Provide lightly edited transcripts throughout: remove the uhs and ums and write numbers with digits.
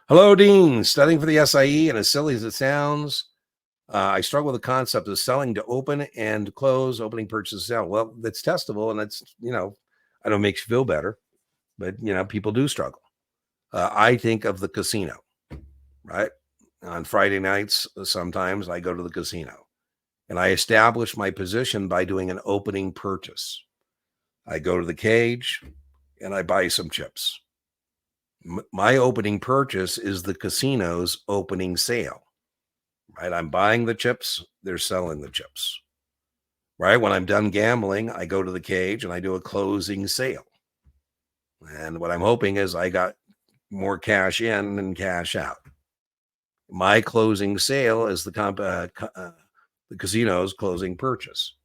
Hello, Dean. Studying for the SIE, and as silly as it sounds, I struggle with the concept of selling to open and close, opening, purchase, sell. Well, that's testable, and I don't make you feel better, but people do struggle. I think of the casino, right? On Friday nights, sometimes I go to the casino, and I establish my position by doing an opening purchase. I go to the cage, and I buy some chips. My opening purchase is the casino's opening sale. Right? I'm buying the chips, they're selling the chips. Right? When I'm done gambling, I go to the cage and I do a closing sale. And what I'm hoping is I got more cash in than cash out. My closing sale is the casino's closing purchase.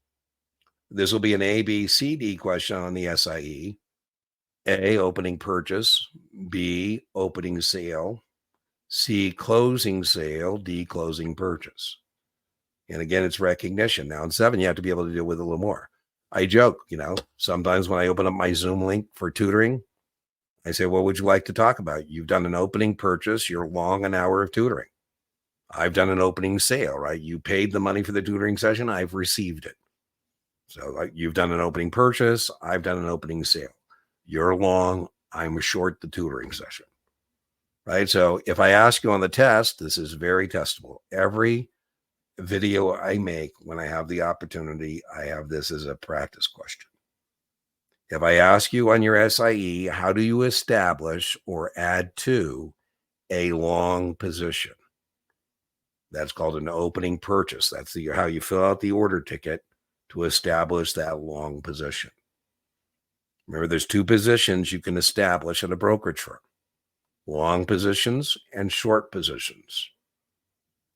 This will be an A, B, C, D question on the SIE. A, opening purchase. B, opening sale. C, closing sale. D, closing purchase. And again, it's recognition. Now in 7, you have to be able to deal with a little more. I joke, sometimes when I open up my Zoom link for tutoring, I say, what would you like to talk about? You've done an opening purchase. You're long an hour of tutoring. I've done an opening sale, right? You paid the money for the tutoring session. I've received it. So you've done an opening purchase. I've done an opening sale. You're long. I'm short the tutoring session, right? So if I ask you on the test, this is very testable. Every video I make when I have the opportunity, I have this as a practice question. If I ask you on your SIE, how do you establish or add to a long position? That's called an opening purchase. That's how you fill out the order ticket to establish that long position. Remember, there's 2 positions you can establish at a brokerage firm: long positions and short positions.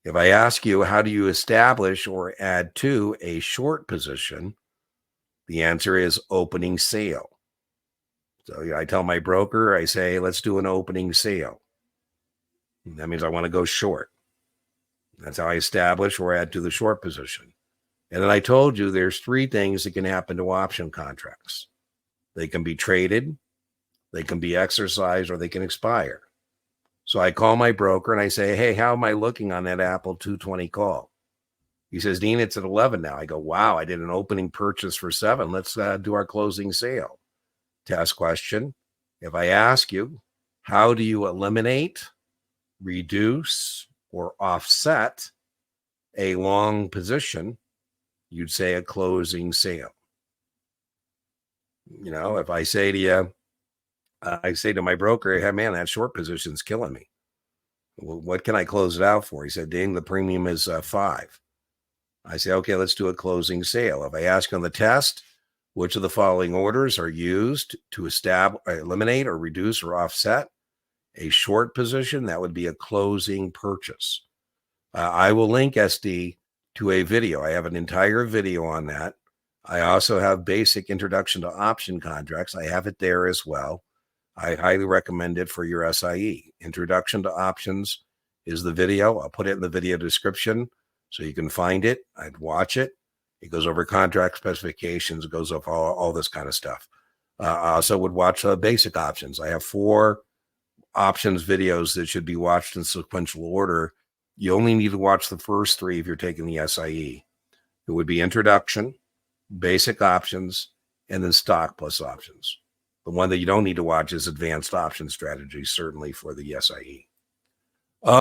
If I ask you, how do you establish or add to a short position? The answer is opening sale. So I tell my broker, I say, let's do an opening sale. That means I want to go short. That's how I establish or add to the short position. And then I told you there's 3 things that can happen to option contracts. They can be traded, they can be exercised, or they can expire. So I call my broker and I say, hey, how am I looking on that Apple 220 call? He says, Dean, it's at 11 now. I go, wow, I did an opening purchase for 7. Let's do our closing sale. Test question. If I ask you, how do you eliminate, reduce, or offset a long position? You'd say a closing sale. If I say to you, I say to my broker, hey, man, that short position's killing me. Well, what can I close it out for? He said, Ding, the premium is 5. I say, okay, let's do a closing sale. If I ask on the test, which of the following orders are used to eliminate or reduce or offset a short position? That would be a closing purchase. I will link SD to a video. I have an entire video on that. I also have basic introduction to option contracts. I have it there as well. I highly recommend it for your SIE. Introduction to options is the video. I'll put it in the video description so you can find it. I'd watch it. It goes over contract specifications. It goes over all this kind of stuff. I also would watch basic options. I have 4 options videos that should be watched in sequential order. You only need to watch the first 3 if you're taking the SIE. It would be introduction, basic options, and then stock plus options. The one that you don't need to watch is advanced option strategies, certainly for the SIE.